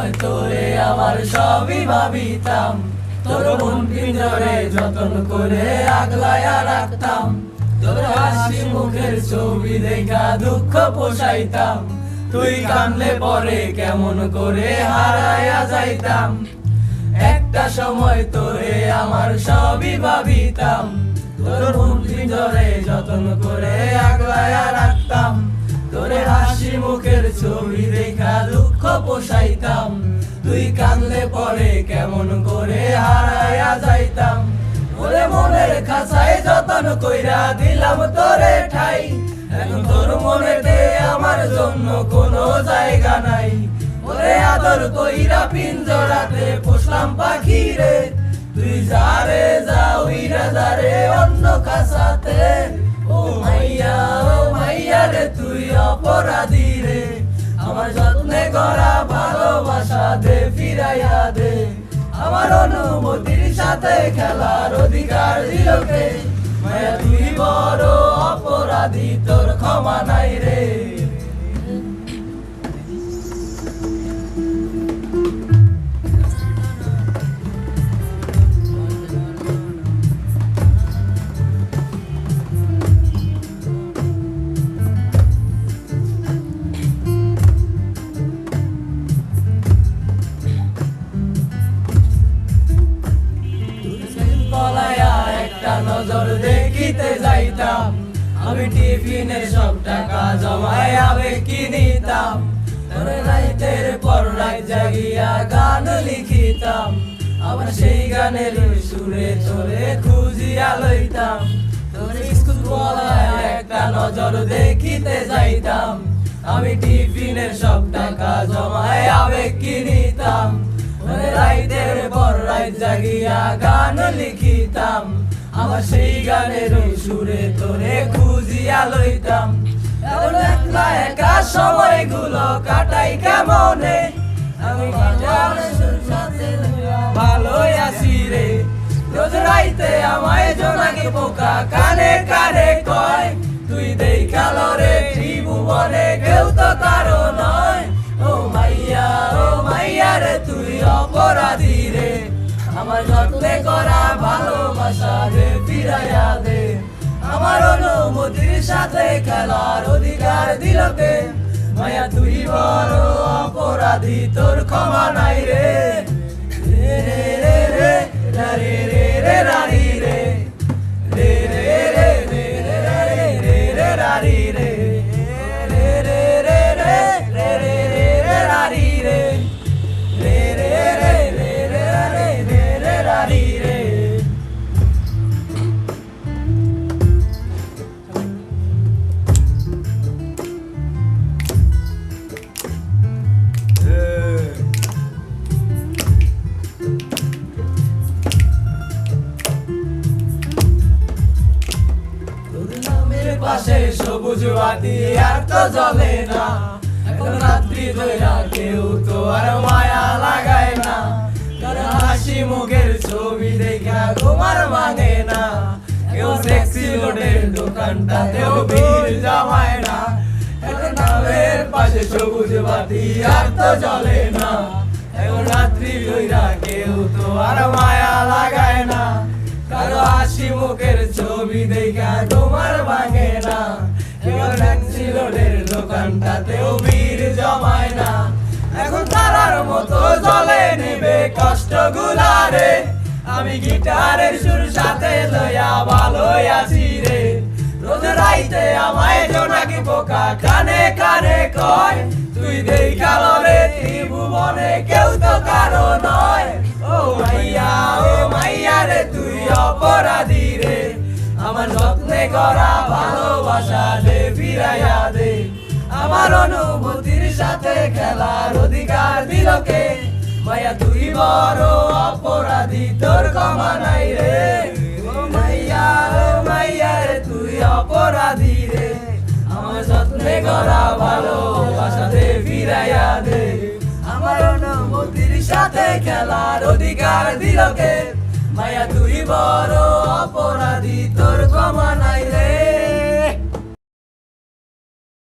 সময় তোরে আমার সবই ভাবিতাম, তোর মন পিঞ্জরে যতন করে আগলায়া রাখতাম, তোর হাসি মুখের ছবি দেখা দুঃখ পোষাইতাম, তুই কানলে পরে কেমন করে হারায়া যাইতাম। একটা সময় তোরে আমার সবই ভাবিতাম, তোর মন পিঞ্জরে যতন করে আগলায়া রাখতাম, তোর হাসি মুখের ছবি দেখা দুঃখ পোষাইতাম, তুই কানলে পরে কেমন করে হারায়া যাইতাম। ওরে মনের খাঁচায় যতন কইরা দিলাম তোরে ঠাই, এখন তোর মনেতে আমার জন্য কোনো জায়গা নাই। ওরে আদর কইরা পিঞ্জরাতে পোষলাম পাখি রে, তুই যারে যা উইরা যারে অন্য খাঁচাতে। ও মাইয়া রে তুই অপরাধী রে, আমার যত্নে করা ভালোবাসা দে ফিরাইয়া দে, আমার অনুমতির সাথে খেলার অধিকার দিল কে। মায়া তুই বড় অপরাধী, তোর ক্ষমা নাই রে। একটা নজর দেখিতে যাইতাম, আমি টিফিনের সব টাকা জমায় আবেগি নিতাম, তোর রাইতের পর রাত জাগিয়া গান লিখিতাম, আবার সেই গানের সুরে তোরে খুঁজিয়া লইতাম। তোর স্কুল বলায় একটা নজর দেখিতে যাইতাম, আমি টিফিনের সব টাকা জমায় আবেগি নিতাম, রাইতের পর রাত জাগিয়া গান লিখিতাম, আবার সেই গানের সুরে তোরে খুঁজিয়া লইতাম। এখন একলা একা সময়গুলো কাটাই কেমনে, আমি ভালোই আছি রে। রোজ রাইতে আমায় জোনাকি পোকা কানে কানে কয়, তুই দেখাল রে ত্রিভুবনে কেউ তো কারো নয়। ও মাইয়া রে তুই অপরাধী রে, আমার যত্নে করা ভালোবাসা দে ফিরাইয়া দে, আমার অনুমতির সাথে খেলার অধিকার দিল কে। মায়া তুই বড় অপরাধী, তোর ক্ষমা নাই রে। রে রে রে রে রে রে রারি রে, রে রে রে রে রে রে রে রারি রে, রে রে রে রে রে রে রে রারি রে, রে রে রে রে রে রে রে রারি রে। পাশে সবুজ বাতি আর তো জ্বলে না, এখন রাত্রি ধইরা কেউ তো আর মায়া লাগায় না, কারো হাসি মুখের ছবি দেখা ঘুমার ভাঙে না, কেউ ট্যাক্সি রোডের দোকানটাতেও ভিড় জমায় না, এখন নামের পাশে সবুজ বাতি আর তো জ্বলে না, এখন রাত্রি ধইরা কেউ তো আর মায়া লাগায় না, কারো হাসি মুখের ছবি দেখা তোমার ভাঙে না, এবার ট্যাক্সি রোডের দোকানটাতেও ভিড় জমায় না। এখন তারার মতো জ্বলে নিবে কষ্ট গুলারে, আমি গিটারের সুর সাথে লইয়া ভালোই আছি রে। রোজ রাইতে আমায় জোনাকি পোকা কানে কানে কয়, তুই দেখাল রে ত্রিভুবনে কেউ তো কারো নয়। ও মাইয়া রে তুই অপরাধী রে, আমার যত্নে করা ভালোবাসা দে ফিরাইয়া দে, আমার অনুভূতির সাথে খেলার অধিকার দিল কে। মায়া তুই বড় অপরাধী, তোর ক্ষমা নাই রে। ও মাইয়া রে তুই অপরাধী রে, আমার যত্নে করা ভালোবাসা দে ফিরাইয়া দে, আমার অনুভূতির সাথে খেলার অধিকার দিল কে। মায়া তুই বড় অপরাধী।